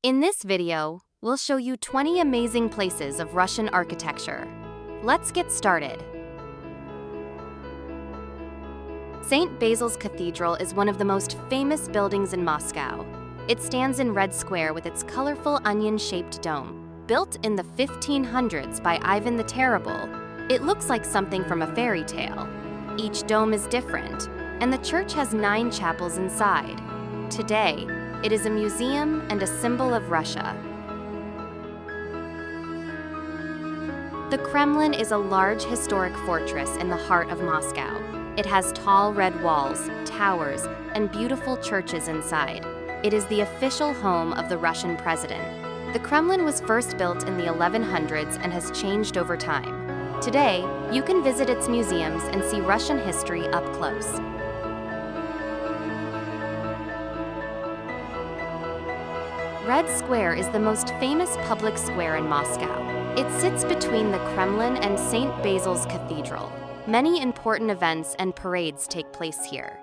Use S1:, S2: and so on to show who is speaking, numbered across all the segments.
S1: In this video, we'll show you 20 amazing places of Russian architecture. Let's get started. St. Basil's Cathedral is one of the most famous buildings in Moscow. It stands in Red Square with its colorful onion-shaped dome. Built in the 1500s by Ivan the Terrible, it looks like something from a fairy tale. Each dome is different, and the church has 9 chapels inside. Today, it is a museum and a symbol of Russia. The Kremlin is a large historic fortress in the heart of Moscow. It has tall red walls, towers, and beautiful churches inside. It is the official home of the Russian president. The Kremlin was first built in the 1100s and has changed over time. Today, you can visit its museums and see Russian history up close. Red Square is the most famous public square in Moscow. It sits between the Kremlin and St. Basil's Cathedral. Many important events and parades take place here.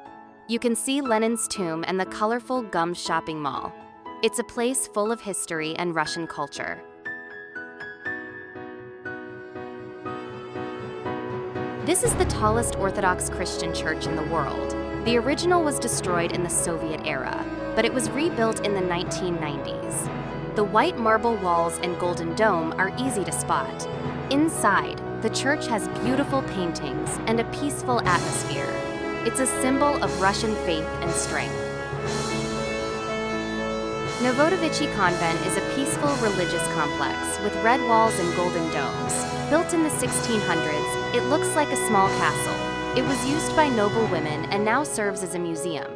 S1: You can see Lenin's tomb and the colorful Gum shopping mall. It's a place full of history and Russian culture. This is the tallest Orthodox Christian church in the world. The original was destroyed in the Soviet era, but it was rebuilt in the 1990s. The white marble walls and golden dome are easy to spot. Inside, the church has beautiful paintings and a peaceful atmosphere. It's a symbol of Russian faith and strength. Novodevichy Convent is a peaceful religious complex with red walls and golden domes. Built in the 1600s, it looks like a small castle. It was used by noble women and now serves as a museum.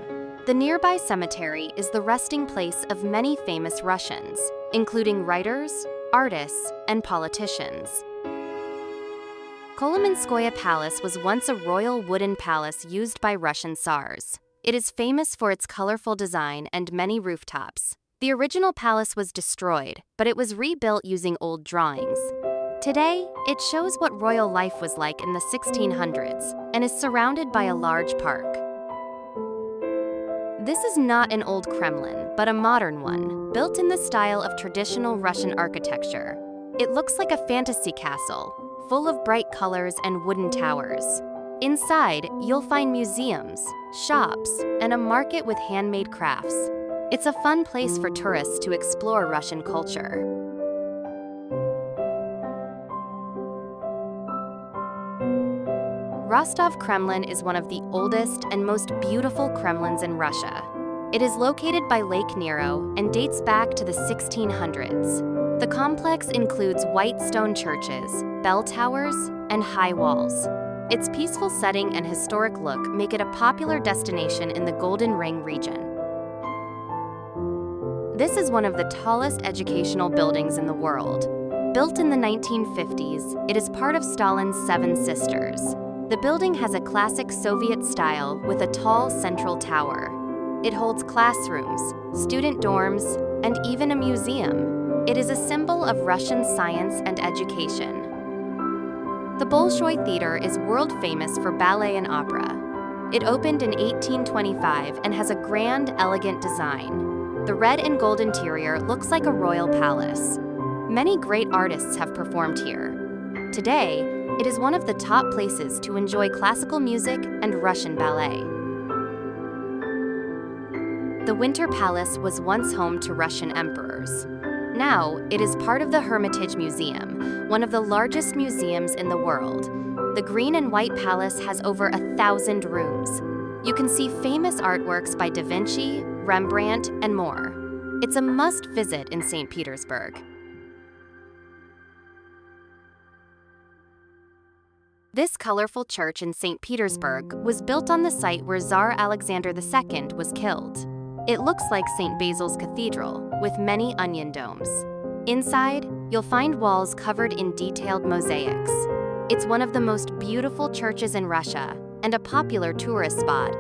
S1: The nearby cemetery is the resting place of many famous Russians, including writers, artists, and politicians. Kolomenskoye Palace was once a royal wooden palace used by Russian Tsars. It is famous for its colorful design and many rooftops. The original palace was destroyed, but it was rebuilt using old drawings. Today, it shows what royal life was like in the 1600s and is surrounded by a large park. This is not an old Kremlin, but a modern one, built in the style of traditional Russian architecture. It looks like a fantasy castle, full of bright colors and wooden towers. Inside, you'll find museums, shops, and a market with handmade crafts. It's a fun place for tourists to explore Russian culture. Rostov Kremlin is one of the oldest and most beautiful Kremlins in Russia. It is located by Lake Nero and dates back to the 1600s. The complex includes white stone churches, bell towers, and high walls. Its peaceful setting and historic look make it a popular destination in the Golden Ring region. This is one of the tallest educational buildings in the world. Built in the 1950s, it is part of Stalin's Seven Sisters. The building has a classic Soviet style with a tall central tower. It holds classrooms, student dorms, and even a museum. It is a symbol of Russian science and education. The Bolshoi Theatre is world famous for ballet and opera. It opened in 1825 and has a grand, elegant design. The red and gold interior looks like a royal palace. Many great artists have performed here. Today, it is one of the top places to enjoy classical music and Russian ballet. The Winter Palace was once home to Russian emperors. Now, it is part of the Hermitage Museum, one of the largest museums in the world. The green and white palace has over 1,000 rooms. You can see famous artworks by Da Vinci, Rembrandt, and more. It's a must-visit in St. Petersburg. This colorful church in St. Petersburg was built on the site where Tsar Alexander II was killed. It looks like St. Basil's Cathedral, with many onion domes. Inside, you'll find walls covered in detailed mosaics. It's one of the most beautiful churches in Russia and a popular tourist spot.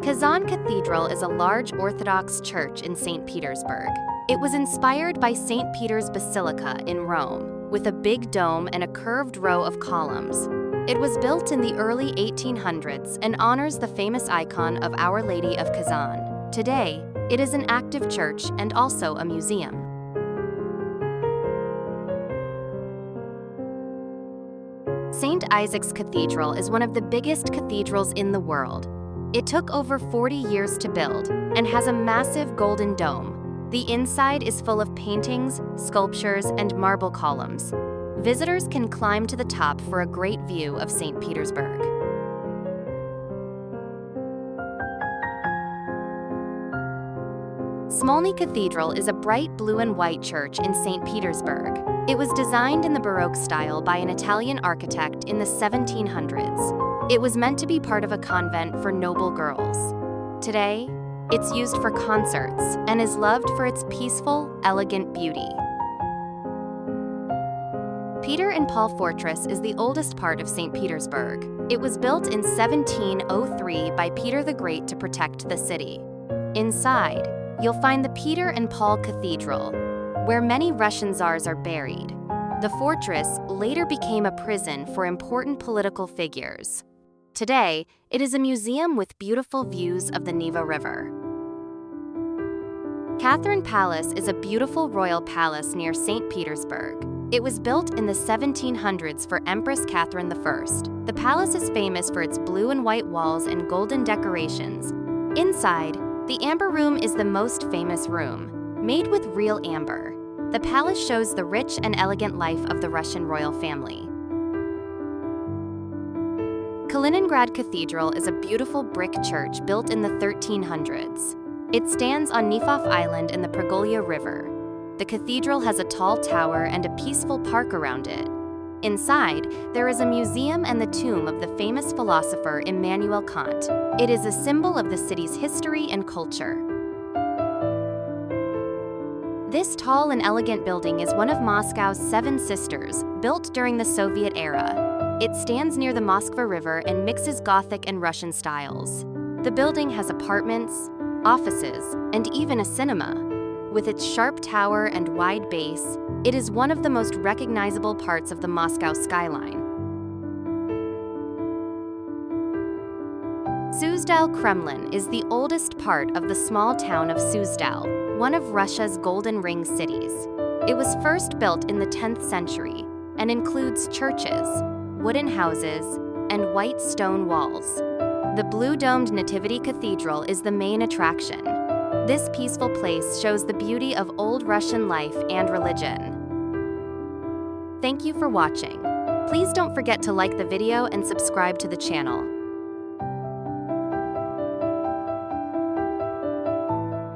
S1: Kazan Cathedral is a large Orthodox church in St. Petersburg. It was inspired by St. Peter's Basilica in Rome, with a big dome and a curved row of columns. It was built in the early 1800s and honors the famous icon of Our Lady of Kazan. Today, it is an active church and also a museum. St. Isaac's Cathedral is one of the biggest cathedrals in the world. It took over 40 years to build and has a massive golden dome. The inside is full of paintings, sculptures, and marble columns. Visitors can climb to the top for a great view of St. Petersburg. Smolny Cathedral is a bright blue and white church in St. Petersburg. It was designed in the Baroque style by an Italian architect in the 1700s. It was meant to be part of a convent for noble girls. Today, it's used for concerts and is loved for its peaceful, elegant beauty. Peter and Paul Fortress is the oldest part of St. Petersburg. It was built in 1703 by Peter the Great to protect the city. Inside, you'll find the Peter and Paul Cathedral, where many Russian czars are buried. The fortress later became a prison for important political figures. Today, it is a museum with beautiful views of the Neva River. Catherine Palace is a beautiful royal palace near St. Petersburg. It was built in the 1700s for Empress Catherine I. The palace is famous for its blue and white walls and golden decorations. Inside, the Amber Room is the most famous room, made with real amber. The palace shows the rich and elegant life of the Russian royal family. Kaliningrad Cathedral is a beautiful brick church built in the 1300s. It stands on Nefov Island in the Pragolya River. The cathedral has a tall tower and a peaceful park around it. Inside, there is a museum and the tomb of the famous philosopher Immanuel Kant. It is a symbol of the city's history and culture. This tall and elegant building is one of Moscow's 7 sisters, built during the Soviet era. It stands near the Moskva River and mixes Gothic and Russian styles. The building has apartments, offices, and even a cinema. With its sharp tower and wide base, it is one of the most recognizable parts of the Moscow skyline. Suzdal Kremlin is the oldest part of the small town of Suzdal, one of Russia's Golden Ring cities. It was first built in the 10th century and includes churches, wooden houses, and white stone walls. The blue-domed Nativity Cathedral is the main attraction. This peaceful place shows the beauty of old Russian life and religion. Thank you for watching. Please don't forget to like the video and subscribe to the channel.